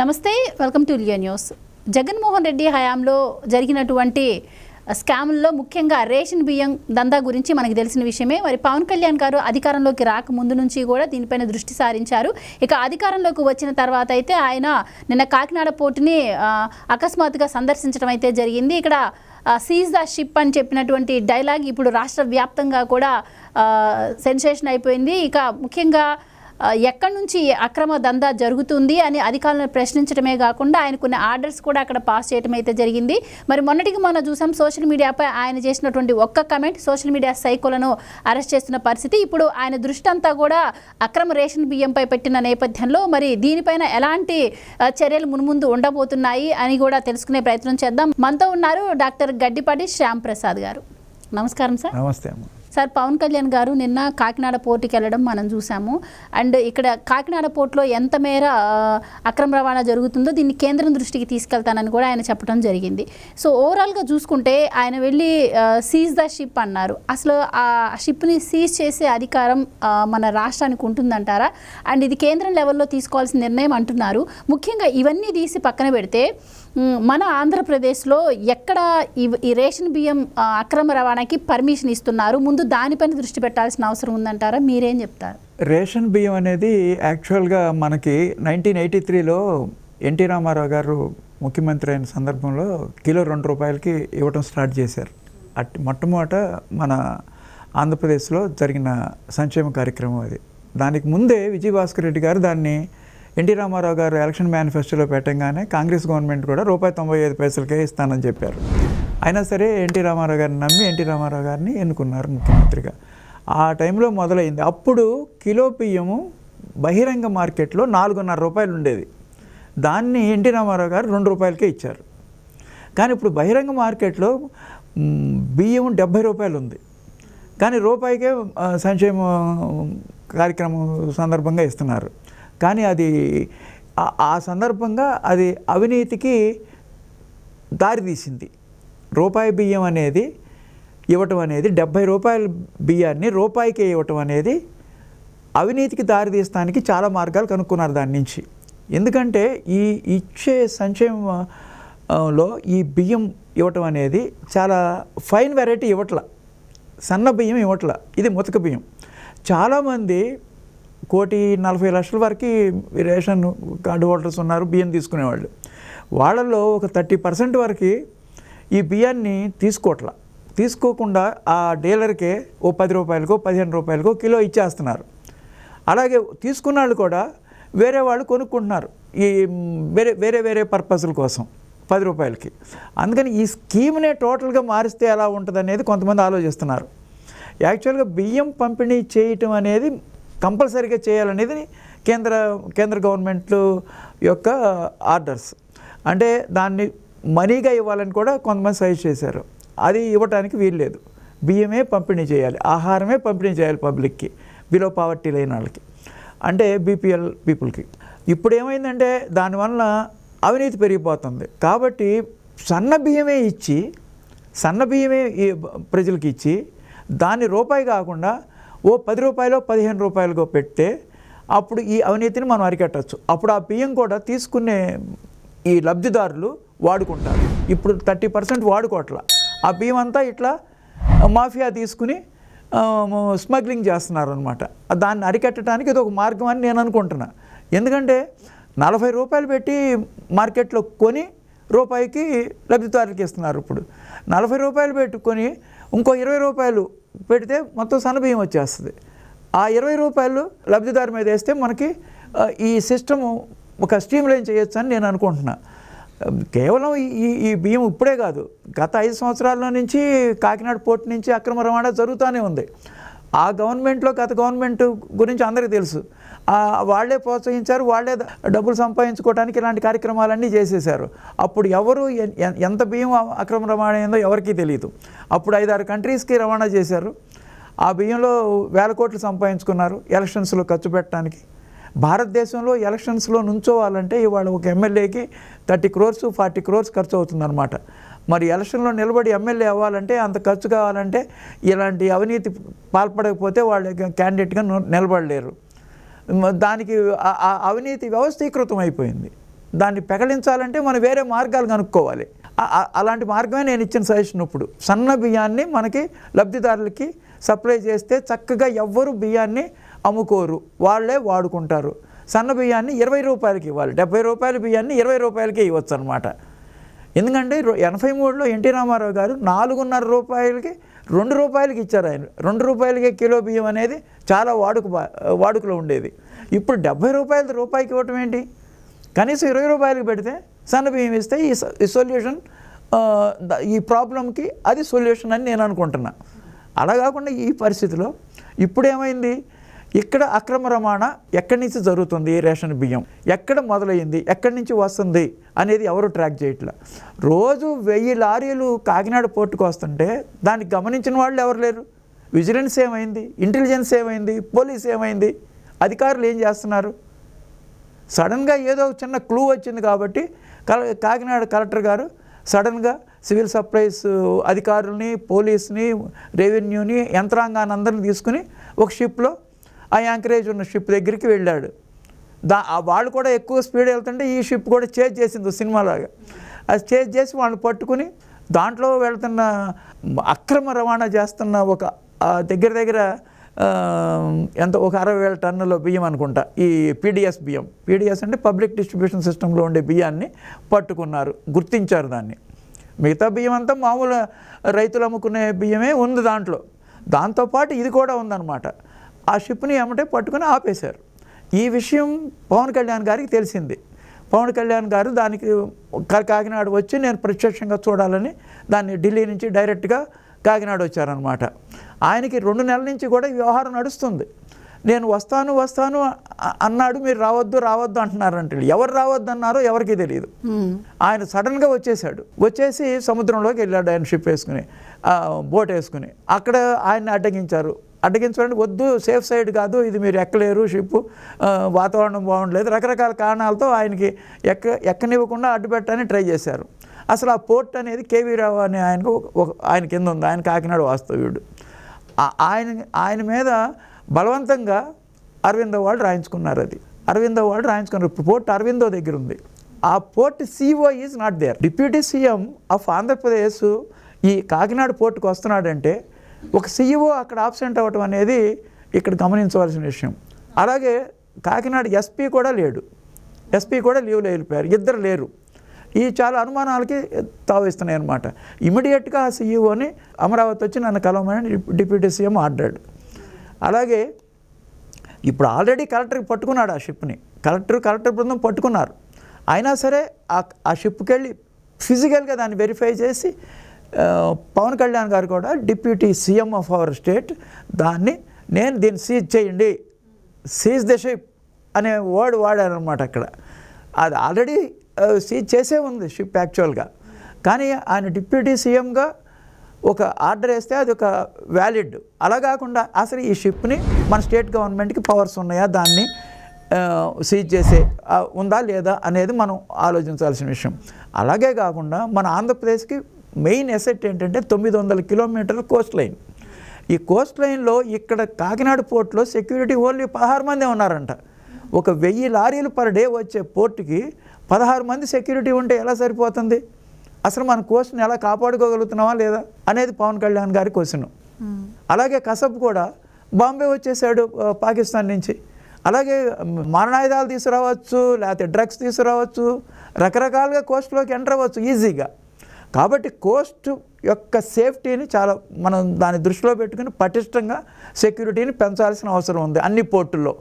నమస్తే, welcome to Leo news. Jaganmohan Reddy హయాంలో జరిగినటువంటి స్కామ్ల్లో ముఖ్యంగా రేషన్ బియ్యం దందా గురించి మనకు తెలిసిన విషయమే. మరి పవన్ కళ్యాణ్ గారు అధికారంలోకి రాకముందు నుంచి కూడా దీనిపైన దృష్టి సారించారు. ఇక అధికారంలోకి వచ్చిన తర్వాత అయితే ఆయన నిన్న కాకినాడ పోర్టుని అకస్మాత్తుగా సందర్శించడం అయితే జరిగింది. ఇక్కడ సీజ్ ద షిప్ అని చెప్పినటువంటి డైలాగ్ ఇప్పుడు రాష్ట్ర వ్యాప్తంగా కూడా సెన్సేషన్ అయిపోయింది. ఇక ముఖ్యంగా ఎక్కడి నుంచి అక్రమ దందా జరుగుతుంది అని అధికారులను ప్రశ్నించడమే కాకుండా ఆయన కొన్ని ఆర్డర్స్ కూడా అక్కడ పాస్ చేయడం అయితే జరిగింది. మరి మొన్నటికి మొన్న చూసాం, సోషల్ మీడియాపై ఆయన చేసినటువంటి ఒక్క కమెంట్ సోషల్ మీడియా సైకోలను అరెస్ట్ చేస్తున్న పరిస్థితి. ఇప్పుడు ఆయన దృష్టి అంతా కూడా అక్రమ రేషన్ బియ్యంపై పెట్టిన నేపథ్యంలో మరి దీనిపైన ఎలాంటి చర్యలు మున్ముందు ఉండబోతున్నాయి అని కూడా తెలుసుకునే ప్రయత్నం చేద్దాం. మనతో ఉన్నారు డాక్టర్ గడ్డిపాటి శ్యామ్ ప్రసాద్ గారు. నమస్కారం సార్. నమస్తే అమ్మ. సార్, పవన్ కళ్యాణ్ గారు నిన్న కాకినాడ పోర్టుకి వెళ్ళడం మనం చూసాము. అండ్ ఇక్కడ కాకినాడ పోర్టులో ఎంత మేర అక్రమ రవాణా జరుగుతుందో దీన్ని కేంద్రం దృష్టికి తీసుకెళ్తానని కూడా ఆయన చెప్పడం జరిగింది. సో ఓవరాల్గా చూసుకుంటే ఆయన వెళ్ళి సీజ్ ద షిప్ అన్నారు. అసలు ఆ షిప్ని సీజ్ చేసే అధికారం మన రాష్ట్రానికి ఉంటుందంటారా? అండ్ ఇది కేంద్రం లెవెల్లో తీసుకోవాల్సిన నిర్ణయం అంటున్నారు. ముఖ్యంగా ఇవన్నీ తీసి పక్కన పెడితే మన ఆంధ్రప్రదేశ్లో ఎక్కడ ఈ రేషన్ బియ్యం అక్రమ రవాణాకి పర్మిషన్ ఇస్తున్నారు? ముందు దానిపైన దృష్టి పెట్టాల్సిన అవసరం ఉందంటారా? మీరేం చెప్తారు? రేషన్ బియ్యం అనేది యాక్చువల్గా మనకి 1983లో ఎన్టీ రామారావు గారు ముఖ్యమంత్రి అయిన సందర్భంలో కిలో ₹2 ఇవ్వటం స్టార్ట్ చేశారు. మొట్టమొదట మన ఆంధ్రప్రదేశ్లో జరిగిన సంక్షేమ కార్యక్రమం అది. దానికి ముందే విజయభాస్కర్ రెడ్డి గారు దాన్ని ఎన్టీ రామారావు గారు ఎలక్షన్ మేనిఫెస్టోలో పెట్టంగానే కాంగ్రెస్ గవర్నమెంట్ కూడా ₹95 ఇస్తానని చెప్పారు. అయినా సరే ఎన్టీ రామారావు గారిని నమ్మి ఎన్టీ రామారావు గారిని ఎన్నుకున్నారు ముఖ్యమంత్రిగా. ఆ టైంలో మొదలైంది. అప్పుడు కిలో బియ్యము బహిరంగ మార్కెట్లో ₹4.5 ఉండేది. దాన్ని ఎన్టీ రామారావు గారు ₹2 ఇచ్చారు. కానీ ఇప్పుడు బహిరంగ మార్కెట్లో బియ్యం ₹70 ఉంది. కానీ రూపాయికే సంక్షేమ కార్యక్రమం సందర్భంగా ఇస్తున్నారు. కానీ అది ఆ సందర్భంగా అది అవినీతికి దారితీసింది. రూపాయి బియ్యం అనేది ఇవ్వటం అనేది ₹70 బియ్యాన్ని రూపాయికే ఇవ్వటం అనేది అవినీతికి దారితీయడానికి చాలా మార్గాలు కనుక్కున్నారు దాని నుంచి. ఎందుకంటే ఈ ఇచ్చే సంక్షేమంలో ఈ బియ్యం ఇవ్వటం అనేది చాలా ఫైన్ వెరైటీ ఇవ్వట్ల, సన్న బియ్యం ఇవ్వట్ల, ఇది ముతక బియ్యం. చాలామంది 1,40,00,000 వరకు రేషన్ కార్డు హోల్డర్స్ ఉన్నారు, బియ్యం తీసుకునేవాళ్ళు. వాళ్ళల్లో ఒక 30% వరకు ఈ బియ్యాన్ని తీసుకోకుండా ఆ డీలర్కే ఓ ₹10, ₹15 కిలో ఇచ్చేస్తున్నారు. అలాగే తీసుకున్న వాళ్ళు కూడా వేరే వాళ్ళు కొనుక్కుంటున్నారు ఈ వేరే పర్పస్ల కోసం ₹10. అందుకని ఈ స్కీమ్నే టోటల్గా మారిస్తే ఎలా ఉంటుంది అనేది కొంతమంది ఆలోచిస్తున్నారు. యాక్చువల్గా బియ్యం పంపిణీ చేయటం అనేది కంపల్సరీగా చేయాలనేది కేంద్ర గవర్నమెంట్ యొక్క ఆర్డర్స్. అంటే దాన్ని మనీగా ఇవ్వాలని కూడా కొంతమంది సజెస్ట్ చేశారు. అది ఇవ్వటానికి వీల్లేదు. బియ్యమే పంపిణీ చేయాలి, ఆహారమే పంపిణీ చేయాలి పబ్లిక్కి, బిలో పావర్టీ లేని వాళ్ళకి, అంటే బీపీఎల్ పీపుల్కి. ఇప్పుడు ఏమైందంటే దానివల్ల అవినీతి పెరిగిపోతుంది. కాబట్టి సన్న బియ్యమే ప్రజలకి ఇచ్చి దాన్ని రూపాయి కాకుండా ఓ ₹10, ₹15 పెడితే అప్పుడు ఈ అవినీతిని మనం అరికట్టచ్చు. అప్పుడు ఆ బియ్యం కూడా తీసుకునే ఈ లబ్ధిదారులు వాడుకుంటారు. ఇప్పుడు 30% వాడుకోవట్ల. ఆ బియ్యం అంతా ఇట్లా మాఫియా తీసుకుని స్మగ్లింగ్ చేస్తున్నారు అనమాట. దాన్ని అరికట్టడానికి ఇది ఒక మార్గం అని నేను అనుకుంటున్నా. ఎందుకంటే ₹40 పెట్టి మార్కెట్లో కొని రూపాయికి లబ్ధిదారులకి ఇస్తున్నారు. ఇప్పుడు ₹40 పెట్టుకొని ఇంకో ₹20 పెడితే మొత్తం సన్నబియ్యం వచ్చేస్తుంది. ఆ ₹20 లబ్ధిదారు మీద వేస్తే మనకి ఈ సిస్టము ఒక స్ట్రీమ్లైన్ చేయొచ్చు అని నేను అనుకుంటున్నా. కేవలం ఈ బియ్యం ఇప్పుడే కాదు, గత 5 సంవత్సరాల నుంచి కాకినాడ పోర్టు నుంచి అక్రమ రవాణా జరుగుతూనే ఉంది. ఆ గత గవర్నమెంట్ గురించి అందరికీ తెలుసు. వాళ్ళే ప్రోత్సహించారు, వాళ్ళే డబ్బులు సంపాదించుకోవడానికి ఇలాంటి కార్యక్రమాలన్నీ చేసేసారు. అప్పుడు ఎవరు ఎంత బియ్యం అక్రమ రవాణా అయిందో ఎవరికీ తెలియదు. అప్పుడు 5-6 కంట్రీస్కి రవాణా చేశారు. ఆ బియ్యంలో వేల కోట్లు సంపాదించుకున్నారు ఎలక్షన్స్లో ఖర్చు పెట్టడానికి. భారతదేశంలో ఎలక్షన్స్లో నుంచోవాలంటే ఇవాళ ఒక ఎమ్మెల్యేకి 30 crores 40 crores ఖర్చు అవుతుందన్నమాట. మరి ఎలక్షన్లో నిలబడి ఎమ్మెల్యే అవ్వాలంటే అంత ఖర్చు కావాలంటే ఇలాంటి అవినీతి పాల్పడకపోతే వాళ్ళు క్యాండిడేట్గా నిలబడలేరు. దానికి అవినీతి వ్యవస్థీకృతం అయిపోయింది. దాన్ని పెకలించాలంటే మనం వేరే మార్గాలు కనుక్కోవాలి. అలాంటి మార్గమే నేను ఇచ్చిన సజెషన్. ఇప్పుడు సన్న బియ్యాన్ని మనకి లబ్ధిదారులకి సప్లై చేస్తే చక్కగా ఎవ్వరు బియ్యాన్ని అమ్ముకోరు, వాళ్ళే వాడుకుంటారు. సన్న బియ్యాన్ని 20 రూపాయలకి ఇవ్వాలి. 70 రూపాయల బియ్యాన్ని 20 రూపాయలకే ఇవ్వచ్చు అనమాట. ఎందుకంటే 83లో ఎన్టీ రామారావు గారు 4.5 రూపాయలకి 2 రూపాయలకి ఇచ్చారు ఆయన. 2 రూపాయలకే కిలో బియ్యం అనేది చాలా వాడుకలో ఉండేది. ఇప్పుడు 70 రూపాయలు రూపాయికి ఇవ్వటం ఏంటి? కనీసం 20 రూపాయలకి పెడితే సన్న బియ్యం ఇస్తే ఈ సొల్యూషన్, ఈ ప్రాబ్లంకి అది సొల్యూషన్ అని నేను అనుకుంటున్నా. అలా కాకుండా ఈ పరిస్థితిలో ఇప్పుడు ఏమైంది, ఇక్కడ అక్రమ రవాణా ఎక్కడి నుంచి జరుగుతుంది, రేషన్ బియ్యం ఎక్కడ మొదలైంది, ఎక్కడి నుంచి వస్తుంది అనేది ఎవరు ట్రాక్ చేయట్లా. రోజు 1000 లారీలు కాకినాడ పోర్టుకు వస్తుంటే దాన్ని గమనించిన వాళ్ళు ఎవరు లేరు. విజిలెన్స్ ఏమైంది, ఇంటెలిజెన్స్ ఏమైంది, పోలీస్ ఏమైంది, అధికారులు ఏం చేస్తున్నారు? సడన్గా ఏదో చిన్న క్లూ వచ్చింది కాబట్టి కాకినాడ కలెక్టర్ గారు సడన్గా సివిల్ సప్లైస్ అధికారుల్ని, పోలీస్ని, రెవెన్యూని, యంత్రాంగాన్ని అందరిని తీసుకుని ఒక షిప్లో ఆ యాంకరేజ్ ఉన్న షిప్ దగ్గరికి వెళ్ళాడు. వాళ్ళు కూడా ఎక్కువ స్పీడ్ వెళ్తుంటే ఈ షిప్ కూడా చేజ్ చేసింది సినిమాలాగా. అది చేజ్ చేసి వాళ్ళని పట్టుకుని దాంట్లో వెళ్తున్న అక్రమ రవాణా చేస్తున్న ఒక దగ్గర ఒక 60,000 టన్నుల బియ్యం అనుకుంటా, ఈ పీడిఎస్ బియ్యం. పీడిఎస్ అంటే పబ్లిక్ డిస్ట్రిబ్యూషన్ సిస్టంలో ఉండే బియ్యాన్ని పట్టుకున్నారు, గుర్తించారు దాన్ని. మిగతా బియ్యం అంతా మామూలు రైతులు అమ్ముకునే బియ్యమే ఉంది దాంట్లో. దాంతోపాటు ఇది కూడా ఉందన్నమాట. ఆ షిప్ని ఏమంటే పట్టుకుని ఆపేశారు. ఈ విషయం పవన్ కళ్యాణ్ గారికి తెలిసింది. పవన్ కళ్యాణ్ గారు దానికి కాకినాడ వచ్చి నేను ప్రత్యక్షంగా చూడాలని దాన్ని ఢిల్లీ నుంచి డైరెక్ట్గా కాకినాడ వచ్చారనమాట. ఆయనకి 2 నెలల నుంచి కూడా ఈ వ్యవహారం నడుస్తుంది. నేను వస్తాను అన్నాడు, మీరు రావద్దు అంటున్నారంటే ఎవరు రావద్దు అన్నారో ఎవరికి తెలియదు. ఆయన సడన్గా వచ్చేసి సముద్రంలోకి వెళ్ళాడు ఆయన షిప్ వేసుకుని, బోట్ వేసుకుని. అక్కడ ఆయన్ని అడ్డగించాలంటే వద్దు, సేఫ్ సైడ్ కాదు, ఇది మీరు ఎక్కలేరు, షిప్ వాతావరణం బాగుండలేదు, రకరకాల కారణాలతో ఆయనకి ఎక్కనివ్వకుండా అడ్డుపెట్టడానికి ట్రై చేశారు. అసలు ఆ పోర్ట్ అనేది కేవీ రావు అనే ఆయన కింద ఉంది. ఆయన కాకినాడ వాస్తవ్యుడు. ఆయన మీద బలవంతంగా అరవిందో వాళ్ళు రాయించుకున్నారు. పోర్ట్ అరవిందో దగ్గర ఉంది. ఆ port CEO is not there. Deputy CM of Andhra Pradesh ఈ కాకినాడ పోర్టుకు వస్తున్నాడంటే ఒక CEO అక్కడ ఆబ్సెంట్ అవ్వటం అనేది ఇక్కడ గమనించవలసిన విషయం. అలాగే కాకినాడ SP కూడా లేడు. SP కూడా లీవ్లో వెళ్ళిపోయారు, ఇద్దరు లేరు. ఈ చాలా అనుమానాలకి తావిస్తున్నాయి అన్నమాట. ఇమీడియట్గా ఆ CEOని అమరావతి వచ్చి నన్ను కలవమని డిప్యూటీ సీఎం ఆర్డర్డ్. అలాగే ఇప్పుడు ఆల్రెడీ కలెక్టర్కి పట్టుకున్నాడు ఆ షిప్ని. కలెక్టర్ బృందం పట్టుకున్నారు. అయినా సరే ఆ షిప్కి వెళ్ళి ఫిజికల్గా దాన్ని వెరిఫై చేసి పవన్ కళ్యాణ్ గారు కూడా deputy CM of our state దీన్ని సీజ్ చేయండి, సీజ్ ద షిప్ అనే వర్డ్ వాడారనమాట. అక్కడ అది ఆల్రెడీ సీజ్ చేసే ఉంది షిప్ యాక్చువల్గా. కానీ ఆయన డిప్యూటీ సీఎంగా ఒక ఆర్డర్ వేస్తే అది ఒక వ్యాలిడ్. అలా కాకుండా అసలు ఈ షిప్ని మన స్టేట్ గవర్నమెంట్కి పవర్స్ ఉన్నాయా, దాన్ని సీజ్ చేసే ఉందా లేదా అనేది మనం ఆలోచించాల్సిన విషయం. అలాగే కాకుండా మన ఆంధ్రప్రదేశ్కి మెయిన్ ఎసెట్ ఏంటంటే 900 కిలోమీటర్ల కోస్ట్ లైన్. ఈ కోస్ట్ లైన్లో ఇక్కడ కాకినాడ పోర్టులో సెక్యూరిటీ ఓన్లీ 16 మందే ఉన్నారంట. ఒక 1000 లారీలు పర్ డే వచ్చే పోర్టుకి 16 మంది సెక్యూరిటీ ఉంటే ఎలా సరిపోతుంది? అసలు మన కోస్ట్ని ఎలా కాపాడుకోగలుగుతున్నావా లేదా అనేది పవన్ కళ్యాణ్ గారి క్వశ్చన్. అలాగే కసబ్ కూడా బాంబే వచ్చేసాడు పాకిస్తాన్ నుంచి. అలాగే మారణాయుధాలు తీసుకురావచ్చు, లేకపోతే డ్రగ్స్ తీసుకురావచ్చు, రకరకాలుగా కోస్ట్లోకి ఎంటర్ అవ్వచ్చు ఈజీగా. కాబట్టి కోస్ట్ యొక్క సేఫ్టీని మనం దాన్ని దృష్టిలో పెట్టుకుని పటిష్టంగా సెక్యూరిటీని పెంచాల్సిన అవసరం ఉంది అన్ని పోర్టుల్లో.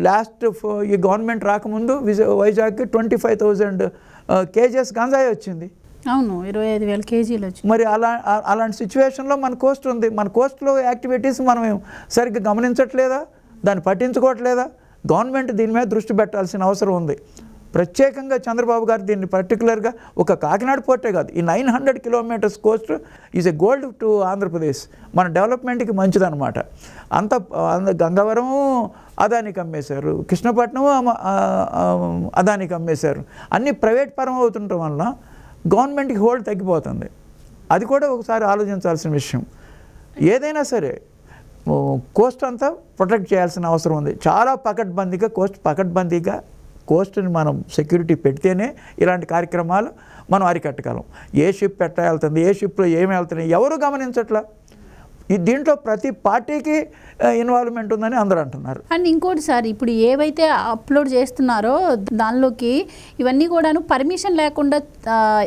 లాస్ట్ ఈ గవర్నమెంట్ రాకముందు వైజాగ్కి 25,000 కేజెస్ గంజాయి వచ్చింది. అవును, 25,000 కేజీలు వచ్చింది. మరి అలాంటి సిచ్యువేషన్లో మన కోస్ట్ ఉంది. మన కోస్ట్లో యాక్టివిటీస్ మనం సరిగ్గా గమనించట్లేదా, దాన్ని పట్టించుకోవట్లేదా? గవర్నమెంట్ దీని మీద దృష్టి పెట్టాల్సిన అవసరం ఉంది. ప్రత్యేకంగా చంద్రబాబు గారు దీన్ని పర్టికులర్గా ఒక కాకినాడ పోర్టే కాదు, ఈ 900 kilometres Coast is a gold to Andhra Pradesh. మన డెవలప్మెంట్కి మంచిదన్నమాట. గంగవరం అదానికి అమ్మేశారు, కృష్ణపట్నం అదానికి అమ్మేశారు. అన్నీ ప్రైవేట్ పరం అవుతుండటం వలన గవర్నమెంట్కి హోల్డ్ తగ్గిపోతుంది. అది కూడా ఒకసారి ఆలోచించాల్సిన విషయం. ఏదైనా సరే కోస్ట్ అంతా ప్రొటెక్ట్ చేయాల్సిన అవసరం ఉంది. చాలా పకడ్బందీగా కోస్ట్ని మనం సెక్యూరిటీ పెడితేనే ఇలాంటి కార్యక్రమాలు మనం అరికట్టగలం. ఏ షిప్ ఎట్లా వెళ్తుంది, ఏ షిప్లో ఏమి వెళ్తున్నాయి ఎవరు గమనించట్లా. దీంట్లో ప్రతి పార్టీకి ఇన్వాల్వ్మెంట్ ఉందని అందరూ అంటున్నారు. అండ్ ఇంకోటి సార్, ఇప్పుడు ఏవైతే అప్లోడ్ చేస్తున్నారో దానిలోకి ఇవన్నీ కూడాను పర్మిషన్ లేకుండా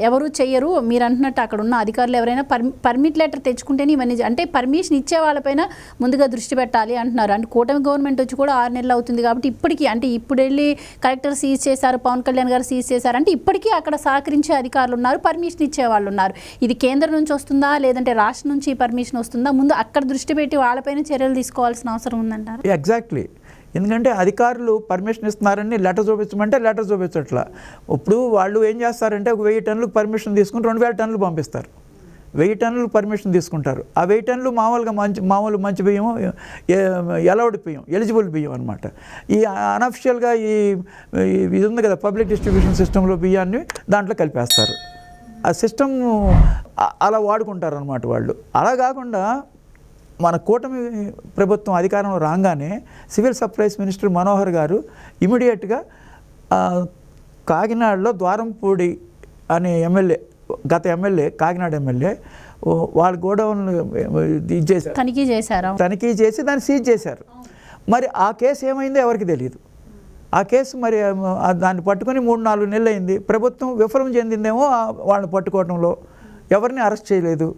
ఎవరు చెయ్యరు. మీరు అంటున్నట్టు అక్కడ ఉన్న అధికారులు ఎవరైనా పర్మిట్ లెటర్ తెచ్చుకుంటేనే ఇవన్నీ, అంటే పర్మిషన్ ఇచ్చే వాళ్ళపైన ముందుగా దృష్టి పెట్టాలి అంటున్నారు. అంటే కూటమి గవర్నమెంట్ వచ్చి కూడా 6 నెలలు అవుతుంది కాబట్టి ఇప్పటికీ, అంటే ఇప్పుడు వెళ్ళి కలెక్టర్ సీజ్ చేశారు, పవన్ కళ్యాణ్ గారు సీజ్ చేశారు అంటే ఇప్పటికీ అక్కడ సహకరించే అధికారులు ఉన్నారు, పర్మిషన్ ఇచ్చే వాళ్ళు ఉన్నారు. ఇది కేంద్రం నుంచి వస్తుందా లేదంటే రాష్ట్రం నుంచి పర్మిషన్ వస్తుందా? ముందు అక్కడ దృష్టి పెట్టి వాళ్ళపైన చర్యలు తీసుకోవాల్సిన అవసరం ఉందంటారు. ఎగ్జాక్ట్లీ. ఎందుకంటే అధికారులు పర్మిషన్ ఇస్తున్నారని లెటర్ చూపించమంటే లెటర్ చూపించట్లా. ఇప్పుడు వాళ్ళు ఏం చేస్తారంటే 1000 టన్నులకు పర్మిషన్ తీసుకుని 2000 టన్నులు పంపిస్తారు. 1000 టన్నులు పర్మిషన్ తీసుకుంటారు. ఆ 1000 టన్నులు మామూలుగా మామూలు మంచి బియ్యం, అలౌడ్ బియ్యం, ఎలిజిబుల్ బియ్యం అనమాట. ఈ అన్అఫిషియల్గా ఇది ఉంది కదా పబ్లిక్ డిస్ట్రిబ్యూషన్ సిస్టంలో బియ్యాన్ని దాంట్లో కలిపేస్తారు. ఆ సిస్టమ్ అలా వాడుకుంటారు అనమాట వాళ్ళు. అలా కాకుండా మన కూటమి ప్రభుత్వం అధికారంలో రాగానే సివిల్ సప్లైస్ మినిస్టర్ మనోహర్ గారు ఇమీడియట్గా కాకినాడలో ద్వారంపూడి అనే ఎమ్మెల్యే, గత ఎమ్మెల్యే, కాకినాడ ఎమ్మెల్యే, వాళ్ళ గోడౌన్ తనిఖీ చేసి దాన్ని సీజ్ చేశారు. మరి ఆ కేసు ఏమైందో ఎవరికి తెలియదు. ఆ కేసు మరి దాన్ని పట్టుకొని 3-4 నెలలు అయింది. ప్రభుత్వం విఫలం చెందిందేమో వాళ్ళని పట్టుకోవడంలో, ఎవరిని అరెస్ట్ చేయలేదు.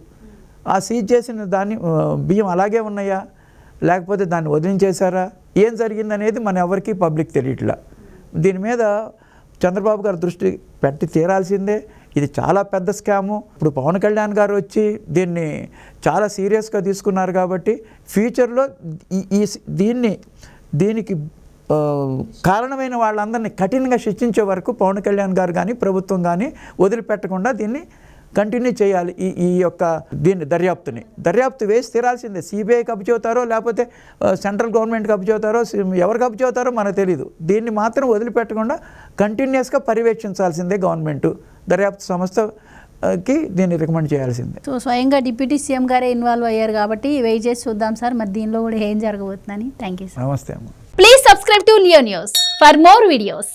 ఆ సీజ్ చేసిన దాన్ని బియ్యం అలాగే ఉన్నాయా లేకపోతే దాన్ని వదిలించేశారా, ఏం జరిగిందనేది మన ఎవరికి పబ్లిక్ తెలియట్లా. దీని మీద చంద్రబాబు గారు దృష్టి పెట్టి తీరాల్సిందే. ఇది చాలా పెద్ద స్కాము. ఇప్పుడు పవన్ కళ్యాణ్ గారు వచ్చి దీన్ని చాలా సీరియస్గా తీసుకున్నారు కాబట్టి ఫ్యూచర్లో దీనికి కారణమైన వాళ్ళందరినీ కఠినంగా శిక్షించే వరకు పవన్ కళ్యాణ్ గారు కానీ ప్రభుత్వం కానీ వదిలిపెట్టకుండా దీన్ని కంటిన్యూ చేయాలి. దీన్ని దర్యాప్తు వేసి తీరాల్సిందే. సిబిఐ కప్పు చెబుతారో లేకపోతే సెంట్రల్ గవర్నమెంట్ కప్పు చెబుతారో ఎవరు కప్పు చెబుతారో మనకు తెలియదు. దీన్ని మాత్రం వదిలిపెట్టకుండా కంటిన్యూస్గా పర్యవేక్షించాల్సిందే గవర్నమెంట్. దర్యాప్తు సంస్థకి దీన్ని రికమెండ్ చేయాల్సిందే. సో స్వయంగా డిప్యూటీ సీఎం గారే ఇన్వాల్వ్ అయ్యారు కాబట్టి వెయిట్ చేసి చూద్దాం సార్, మరి దీనిలో కూడా ఏం జరగబోతుందని. Thank you sir. నమస్తే అమ్మ. Please subscribe to Leo news for more videos.